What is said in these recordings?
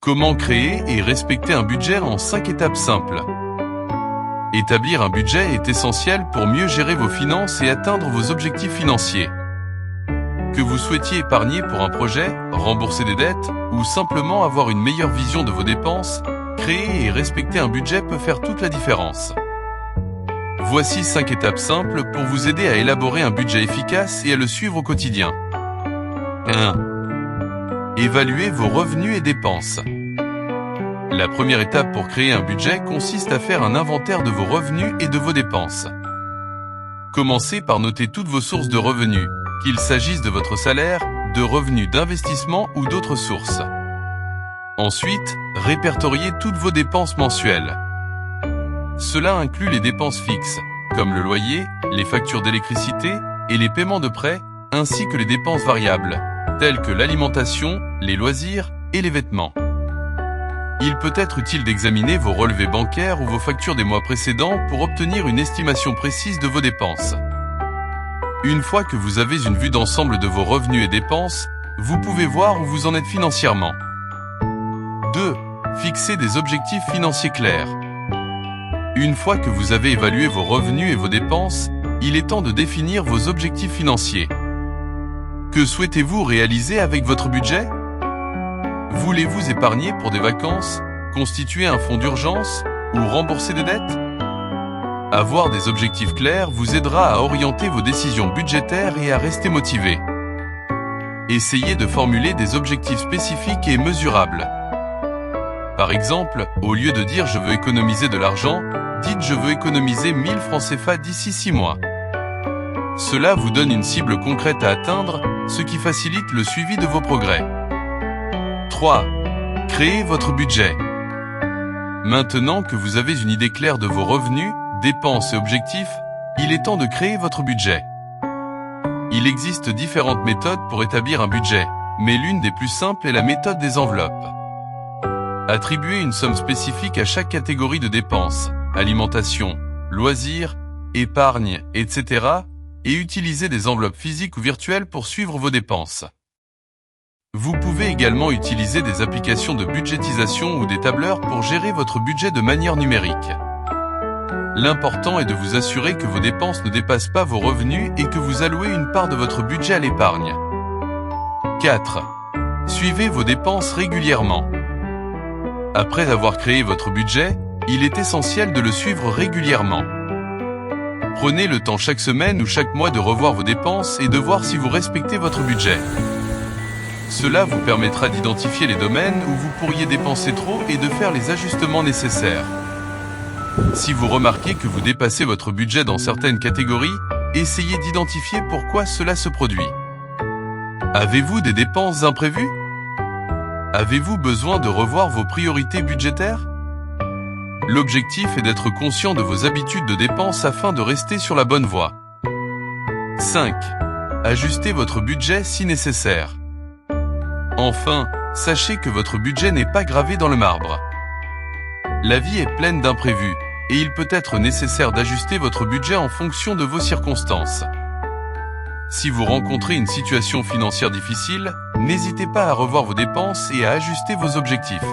Comment créer et respecter un budget en 5 étapes simples. Établir un budget est essentiel pour mieux gérer vos finances et atteindre vos objectifs financiers. Que vous souhaitiez épargner pour un projet, rembourser des dettes ou simplement avoir une meilleure vision de vos dépenses, créer et respecter un budget peut faire toute la différence. Voici 5 étapes simples pour vous aider à élaborer un budget efficace et à le suivre au quotidien. 1. Évaluer vos revenus et dépenses. La première étape pour créer un budget consiste à faire un inventaire de vos revenus et de vos dépenses. Commencez par noter toutes vos sources de revenus, qu'il s'agisse de votre salaire, de revenus d'investissement ou d'autres sources. Ensuite, répertoriez toutes vos dépenses mensuelles. Cela inclut les dépenses fixes, comme le loyer, les factures d'électricité et les paiements de prêts, ainsi que les dépenses variables, telles que l'alimentation, les loisirs et les vêtements. Il peut être utile d'examiner vos relevés bancaires ou vos factures des mois précédents pour obtenir une estimation précise de vos dépenses. Une fois que vous avez une vue d'ensemble de vos revenus et dépenses, vous pouvez voir où vous en êtes financièrement. 2. Fixer des objectifs financiers clairs. Une fois que vous avez évalué vos revenus et vos dépenses, il est temps de définir vos objectifs financiers. Que souhaitez-vous réaliser avec votre budget ? Voulez-vous épargner pour des vacances, constituer un fonds d'urgence ou rembourser des dettes ? Avoir des objectifs clairs vous aidera à orienter vos décisions budgétaires et à rester motivé. Essayez de formuler des objectifs spécifiques et mesurables. Par exemple, au lieu de dire « je veux économiser de l'argent », dites « je veux économiser 1000 francs CFA d'ici 6 mois ». Cela vous donne une cible concrète à atteindre, ce qui facilite le suivi de vos progrès. 3. Créez votre budget. Maintenant que vous avez une idée claire de vos revenus, dépenses et objectifs, il est temps de créer votre budget. Il existe différentes méthodes pour établir un budget, mais l'une des plus simples est la méthode des enveloppes. Attribuez une somme spécifique à chaque catégorie de dépenses, alimentation, loisirs, épargne, etc., et utilisez des enveloppes physiques ou virtuelles pour suivre vos dépenses. Vous pouvez également utiliser des applications de budgétisation ou des tableurs pour gérer votre budget de manière numérique. L'important est de vous assurer que vos dépenses ne dépassent pas vos revenus et que vous allouez une part de votre budget à l'épargne. 4. Suivez vos dépenses régulièrement. Après avoir créé votre budget, il est essentiel de le suivre régulièrement. Prenez le temps chaque semaine ou chaque mois de revoir vos dépenses et de voir si vous respectez votre budget. Cela vous permettra d'identifier les domaines où vous pourriez dépenser trop et de faire les ajustements nécessaires. Si vous remarquez que vous dépassez votre budget dans certaines catégories, essayez d'identifier pourquoi cela se produit. Avez-vous des dépenses imprévues ? Avez-vous besoin de revoir vos priorités budgétaires ? L'objectif est d'être conscient de vos habitudes de dépenses afin de rester sur la bonne voie. 5. Ajustez votre budget si nécessaire. Enfin, sachez que votre budget n'est pas gravé dans le marbre. La vie est pleine d'imprévus, et il peut être nécessaire d'ajuster votre budget en fonction de vos circonstances. Si vous rencontrez une situation financière difficile, n'hésitez pas à revoir vos dépenses et à ajuster vos objectifs.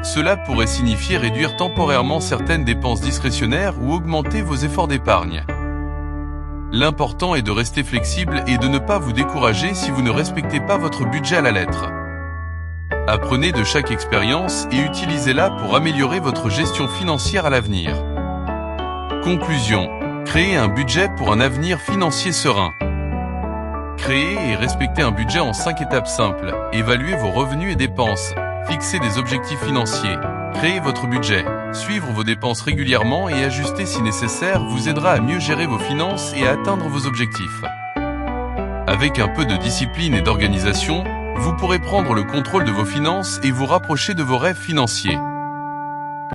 Cela pourrait signifier réduire temporairement certaines dépenses discrétionnaires ou augmenter vos efforts d'épargne. L'important est de rester flexible et de ne pas vous décourager si vous ne respectez pas votre budget à la lettre. Apprenez de chaque expérience et utilisez-la pour améliorer votre gestion financière à l'avenir. Conclusion. Créez un budget pour un avenir financier serein. Créez et respectez un budget en 5 étapes simples. Évaluez vos revenus et dépenses. Fixez des objectifs financiers. Créez votre budget. Suivre vos dépenses régulièrement et ajuster si nécessaire vous aidera à mieux gérer vos finances et à atteindre vos objectifs. Avec un peu de discipline et d'organisation, vous pourrez prendre le contrôle de vos finances et vous rapprocher de vos rêves financiers.